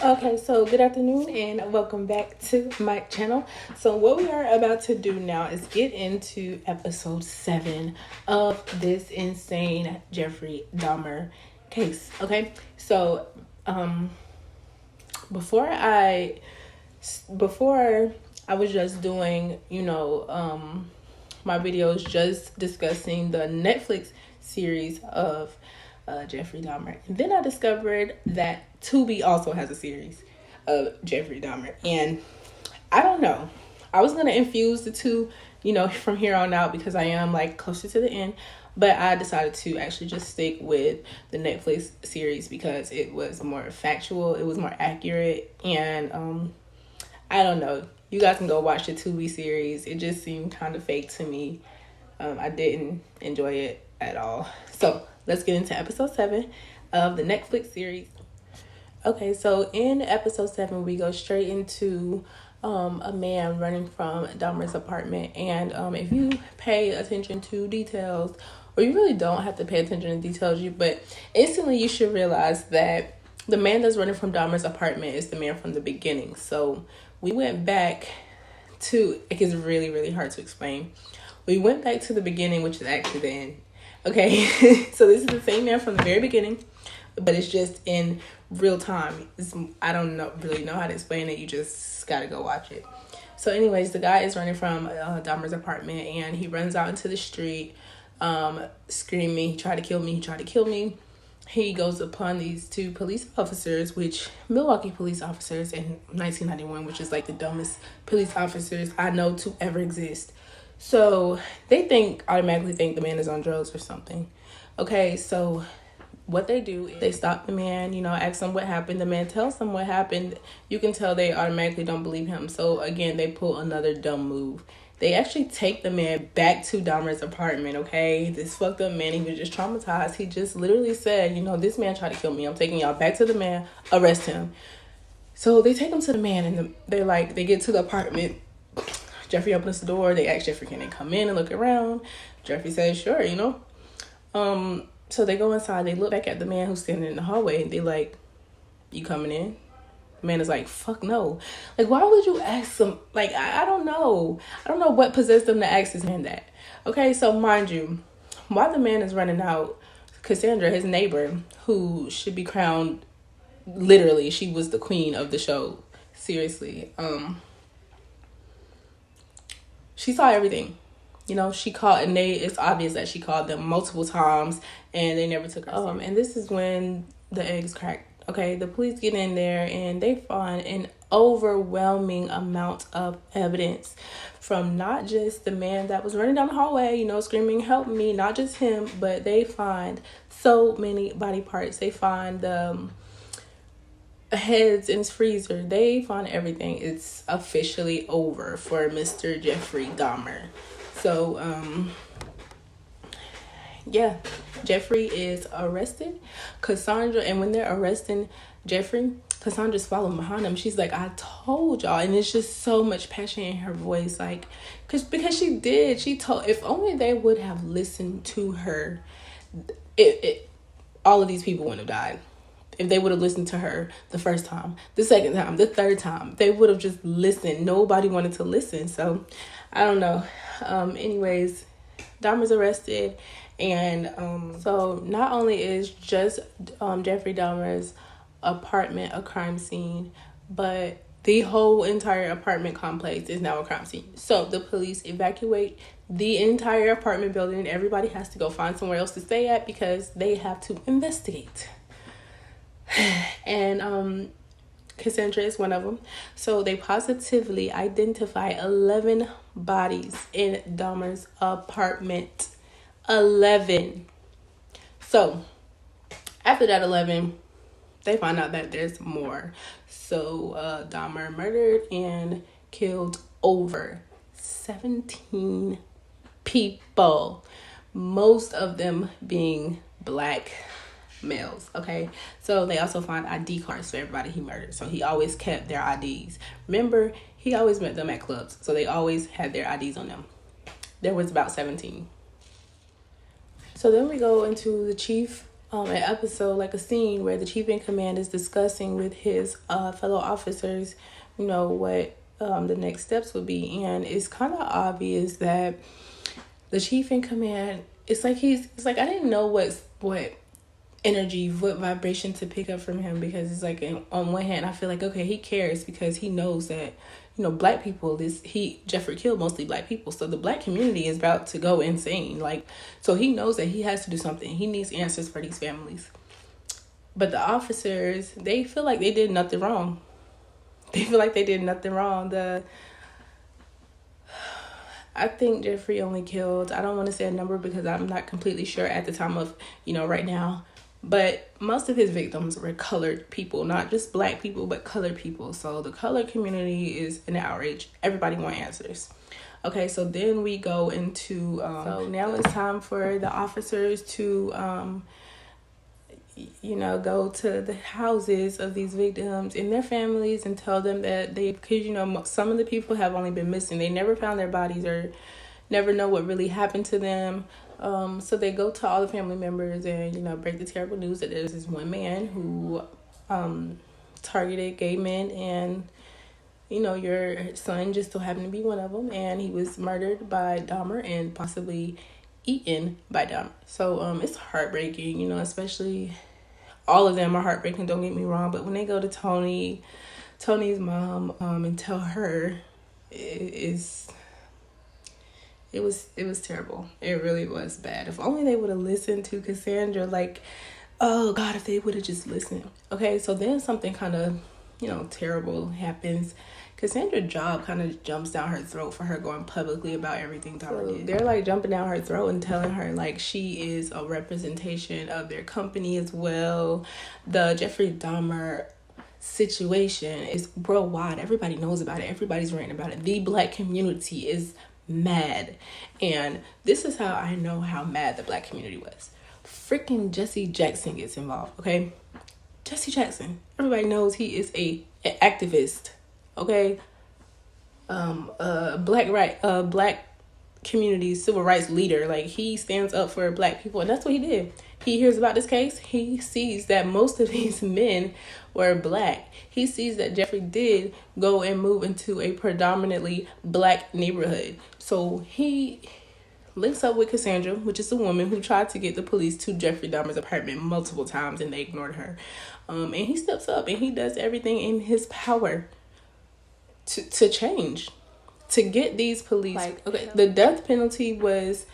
Okay, so good afternoon and welcome back to my channel. So what we are about to do now is get into episode 7 of this insane Jeffrey Dahmer case. Okay, so before I was just doing, my videos just discussing the Netflix series of Jeffrey Dahmer. And then I discovered that Tubi also has a series of Jeffrey Dahmer. And I don't know. I was going to infuse the two, from here on out because I am like closer to the end. But I decided to actually just stick with the Netflix series because it was more factual, it was more accurate, and I don't know. You guys can go watch the Tubi series. It just seemed kind of fake to me. I didn't enjoy it at all. So let's get into episode 7 of the Netflix series. Okay, so in episode 7, we go straight into a man running from Dahmer's apartment. And if you pay attention to details, or you really don't have to pay attention to details, but instantly you should realize that the man that's running from Dahmer's apartment is the man from the beginning. So we went back to, it gets really, really hard to explain. We went back to the beginning, which is actually the end. Okay, so this is the same man from the very beginning, but it's just in real time. I don't really know how to explain it. You just gotta go watch it. So anyways, the guy is running from Dahmer's apartment, and he runs out into the street screaming, "He tried to kill me, he tried to kill me." He goes upon these two police officers, which Milwaukee police officers in 1991, which is like the dumbest police officers I know to ever exist. So they automatically think the man is on drugs or something. Okay, so what they do is they stop the man, ask him what happened. The man tells them what happened. You can tell they automatically don't believe him. So again, they pull another dumb move. They actually take the man back to Dahmer's apartment, okay? This fucked up man, he was just traumatized. He just literally said, this man tried to kill me. I'm taking y'all back to the man. Arrest him. So they take him to the man, and they get to the apartment. Jeffrey opens the door. They ask Jeffrey, can they come in and look around? Jeffrey says, sure, So they go inside. They look back at the man who's standing in the hallway, and they like, you coming in? The man is like, fuck no. Like, why would you ask them? Like, I don't know. I don't know what possessed them to ask this man that. Okay, so mind you, while the man is running out, Cassandra, his neighbor, who should be crowned, literally, she was the queen of the show. Seriously. She saw everything. She called, and it's obvious that she called them multiple times, and they never took her. And this is when the eggs cracked. Okay, the police get in there, and they find an overwhelming amount of evidence from not just the man that was running down the hallway, screaming, help me, not just him, but they find so many body parts. They find the heads in his freezer. They find everything. It's officially over for Mr. Jeffrey Dahmer. So, yeah, Jeffrey is arrested. Cassandra, and when they're arresting Jeffrey, Cassandra's following behind him. She's like, I told y'all. And it's just so much passion in her voice. Like, because she told, if only they would have listened to her, all of these people wouldn't have died. If they would have listened to her the first time, the second time, the third time, they would have just listened. Nobody wanted to listen. So, I don't know. Anyways, Dahmer's arrested. And so not only is just Jeffrey Dahmer's apartment a crime scene, but the whole entire apartment complex is now a crime scene. So the police evacuate the entire apartment building, and everybody has to go find somewhere else to stay at because they have to investigate. And Cassandra is one of them. So they positively identify 11 bodies in Dahmer's apartment. 11. So after that 11, they find out that there's more. So Dahmer murdered and killed over 17 people, most of them being black males. Okay, so they also find ID cards for everybody he murdered. So he always kept their IDs. Remember, he always met them at clubs, so they always had their IDs on them. There was about 17. So then we go into the chief an episode, like a scene where the chief in command is discussing with his fellow officers, what the next steps would be. And it's kind of obvious that the chief in command, it's like I didn't know what energy, what vibration to pick up from him, because it's like, on one hand I feel like, okay, he cares because he knows that black people, Jeffrey killed mostly black people, so the black community is about to go insane. Like, so he knows that he has to do something. He needs answers for these families. But the officers, they feel like they did nothing wrong. I think Jeffrey only killed, I don't want to say a number because I'm not completely sure at the time of, right now, but most of his victims were colored people, not just black people, but colored people. So the colored community is an outrage. Everybody wants answers. Okay, so then we go into, so now it's time for the officers to, go to the houses of these victims and their families and tell them that because, some of the people have only been missing. They never found their bodies or never know what really happened to them. So they go to all the family members and, break the terrible news that there's this one man who targeted gay men, and, your son just so happened to be one of them, and he was murdered by Dahmer and possibly eaten by Dahmer. So it's heartbreaking, especially all of them are heartbreaking, don't get me wrong, but when they go to Tony's mom and tell her, it was terrible. It really was bad. If only they would have listened to Cassandra, like, oh God, if they would have just listened. Okay, so then something kind of, terrible happens. Cassandra's job kind of jumps down her throat for her going publicly about everything Dahmer did. They're like jumping down her throat and telling her like she is a representation of their company as well. The Jeffrey Dahmer situation is worldwide. Everybody knows about it. Everybody's ranting about it. The black community is mad. And this is how I know how mad the black community was. Freaking Jesse Jackson gets involved, okay? Jesse Jackson. Everybody knows he is an activist. Okay, black community civil rights leader. Like, he stands up for black people, and that's what he did. He hears about this case. He sees that most of these men were black. He sees that Jeffrey did go and move into a predominantly black neighborhood. So he links up with Cassandra, which is a woman who tried to get the police to Jeffrey Dahmer's apartment multiple times, and they ignored her. And he steps up and he does everything in his power to change, to get these police. Like, okay, the death penalty was,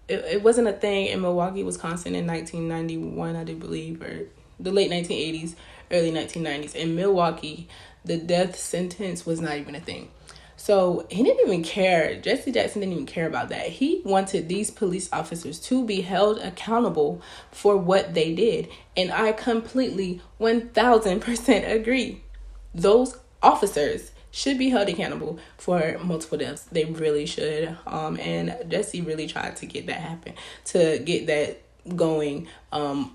it wasn't a thing in Milwaukee, Wisconsin in 1991, I do believe, or the late 1980s, early 1990s. In Milwaukee, the death sentence was not even a thing. So he didn't even care. Jesse Jackson didn't even care about that. He wanted these police officers to be held accountable for what they did. And I completely 1000% agree. Those officers should be held accountable for multiple deaths. They really should. And Jesse really tried to get that happen, to get that going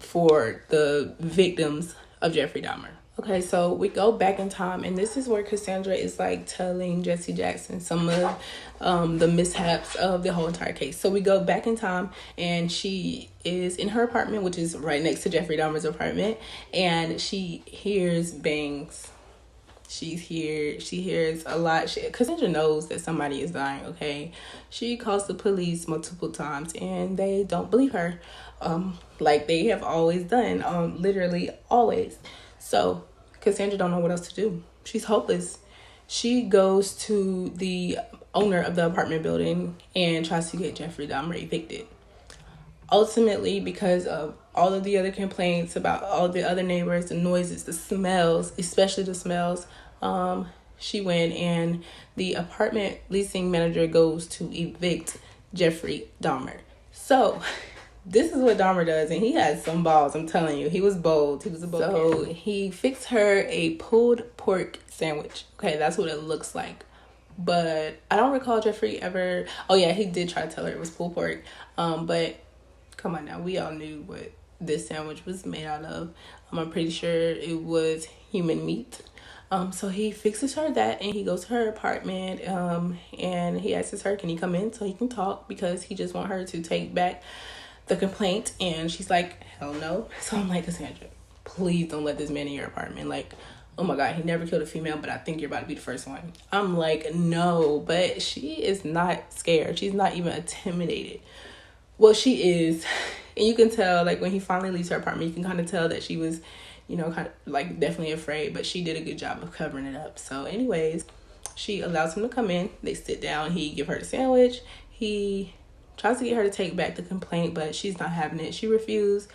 for the victims of Jeffrey Dahmer. Okay, so we go back in time, and this is where Cassandra is like telling Jesse Jackson some of the mishaps of the whole entire case. So we go back in time, and she is in her apartment, which is right next to Jeffrey Dahmer's apartment, and she hears bangs. She hears a lot. Cassandra knows that somebody is dying, okay? She calls the police multiple times, and they don't believe her, like they have always done, literally always. So Cassandra don't know what else to do. She's hopeless. She goes to the owner of the apartment building and tries to get Jeffrey Dahmer evicted. Ultimately, because of all of the other complaints about all the other neighbors, the noises, the smells, especially the smells, she went, and the apartment leasing manager goes to evict Jeffrey Dahmer. So this is what Dahmer does, and he had some balls, I'm telling you. He was bold. He was a bold kid. So he fixed her a pulled pork sandwich. Okay, that's what it looks like. But I don't recall Jeffrey ever... Oh, yeah, he did try to tell her it was pulled pork. But come on now. We all knew what this sandwich was made out of. I'm pretty sure it was human meat. So he fixes her that, and he goes to her apartment, and he asks her, can he come in so he can talk, because he just want her to take back the complaint, and she's like, hell no. So I'm like, Cassandra, please don't let this man in your apartment. Like, oh my God, he never killed a female, but I think you're about to be the first one. I'm like, no, but she is not scared. She's not even intimidated. Well, she is. And you can tell, like, when he finally leaves her apartment, you can kind of tell that she was, you know, kind of like definitely afraid, but she did a good job of covering it up. So anyways, she allows him to come in. They sit down. He give her the sandwich. He tries to get her to take back the complaint, but she's not having it. She refused.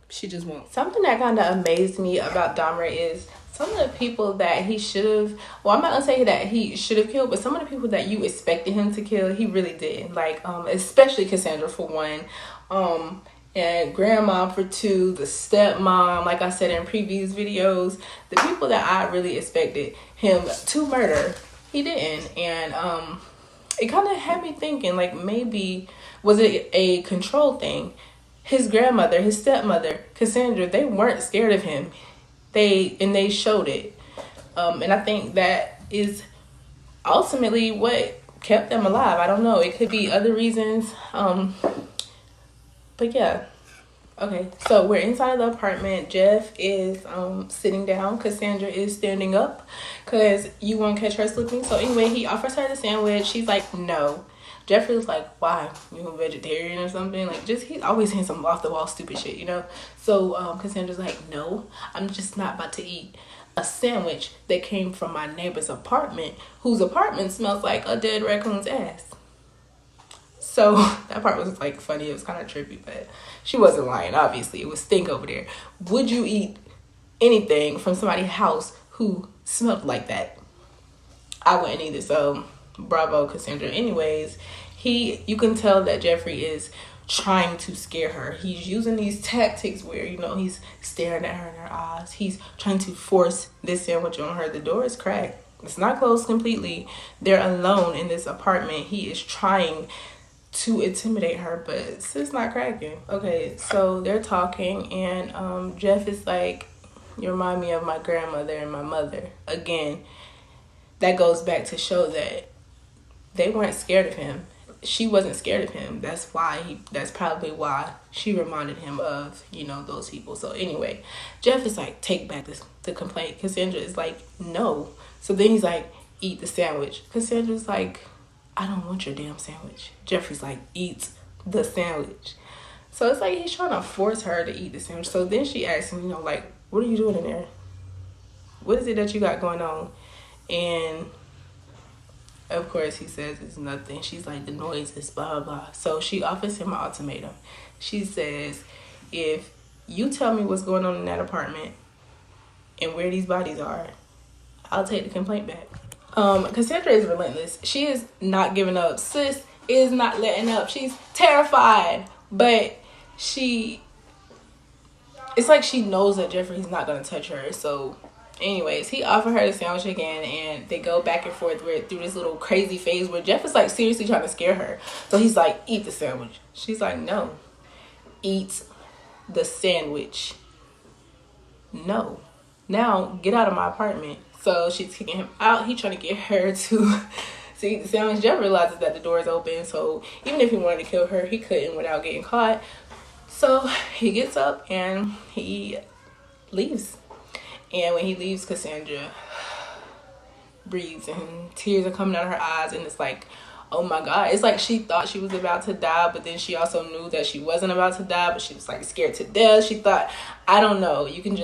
She just won't. Something that kind of amazed me about Dahmer is some of the people that he should have, well, I'm not gonna say that he should have killed, but some of the people that you expected him to kill, he really did. Like, especially Cassandra for one, and grandma for two, the stepmom, like I said in previous videos, the people that I really expected him to murder, he didn't. And it kind of had me thinking, like, maybe was it a control thing? His grandmother, his stepmother, Cassandra, they weren't scared of him. They showed it. And I think that is ultimately what kept them alive. I don't know. It could be other reasons. But yeah. Okay, so we're inside the apartment. Jeff is sitting down. Cassandra is standing up because you won't catch her sleeping. So anyway, he offers her the sandwich. She's like, no. Jeffrey's like, why? You a vegetarian or something? Like, just, he's always saying some off the wall stupid shit, you know? So Cassandra's like, no, I'm just not about to eat a sandwich that came from my neighbor's apartment, whose apartment smells like a dead raccoon's ass. So that part was like funny. It was kind of trippy, but she wasn't lying. Obviously, it was stink over there. Would you eat anything from somebody's house who smelled like that? I wouldn't either. So bravo, Cassandra. Anyways, you can tell that Jeffrey is trying to scare her. He's using these tactics where, you know, he's staring at her in her eyes. He's trying to force this sandwich on her. The door is cracked. It's not closed completely. They're alone in this apartment. He is trying to intimidate her, but it's not cracking. Okay, so they're talking, and Jeff is like, you remind me of my grandmother and my mother. Again, that goes back to show that they weren't scared of him. She wasn't scared of him. That's probably why she reminded him of, you know, those people. So anyway, Jeff is like, take back the complaint. Cassandra is like, no. So then he's like, eat the sandwich. Cassandra's like, I don't want your damn sandwich. Jeffrey's like, eat the sandwich. So it's like he's trying to force her to eat the sandwich. So then she asks him, you know, like, what are you doing in there? What is it that you got going on? And of course he says it's nothing. She's like, the noise is blah, blah, blah. So she offers him an ultimatum. She says, if you tell me what's going on in that apartment and where these bodies are, I'll take the complaint back. Cassandra is relentless. She is not giving up. Sis is not letting up. She's terrified, but it's like she knows that Jeffrey's not going to touch her. So anyways, he offered her the sandwich again, and they go back and forth through this little crazy phase where Jeff is like seriously trying to scare her. So he's like, eat the sandwich. She's like, no, eat the sandwich. No. Now get out of my apartment. So she's kicking him out. He's trying to get her to eat the sandwich. Jeff realizes that the door is open, so even if he wanted to kill her, he couldn't without getting caught. So he gets up and he leaves. And when he leaves, Cassandra breathes and tears are coming out of her eyes, and it's like, oh my God. It's like she thought she was about to die, but then she also knew that she wasn't about to die, but she was like scared to death. She thought, I don't know. You could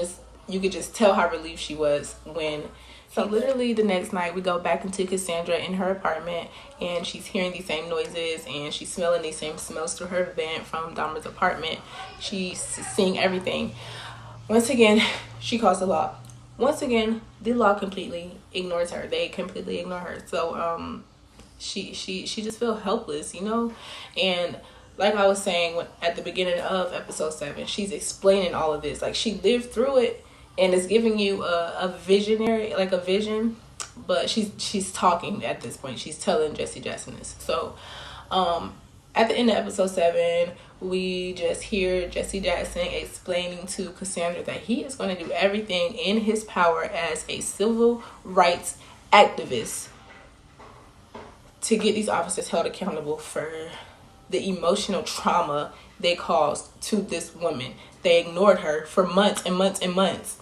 just tell how relieved she was when. So literally the next night, we go back into Cassandra in her apartment, and she's hearing these same noises, and she's smelling these same smells through her vent from Dahmer's apartment. She's seeing everything. Once again, she calls the law. Once again, the law completely ignores her. They completely ignore her. So she just feels helpless, you know? And like I was saying at the beginning of episode 7, she's explaining all of this. Like, she lived through it, and it's giving you a visionary, like a vision, but she's talking at this point. She's telling Jesse Jackson this. So at the end of episode 7, we just hear Jesse Jackson explaining to Cassandra that he is going to do everything in his power as a civil rights activist to get these officers held accountable for the emotional trauma they caused to this woman. They ignored her for months and months and months.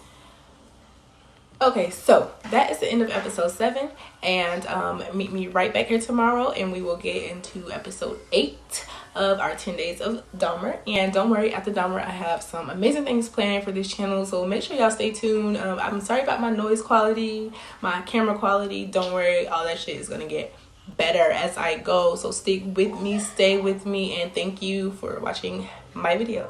Okay, so that is the end of episode 7, and meet me right back here tomorrow, and we will get into episode 8 of our 10 days of Dahmer. And don't worry, after Dahmer, I have some amazing things planned for this channel, so make sure y'all stay tuned. I'm sorry about my noise quality, my camera quality. Don't worry, all that shit is gonna get better as I go, so stick with me, stay with me, and thank you for watching my video.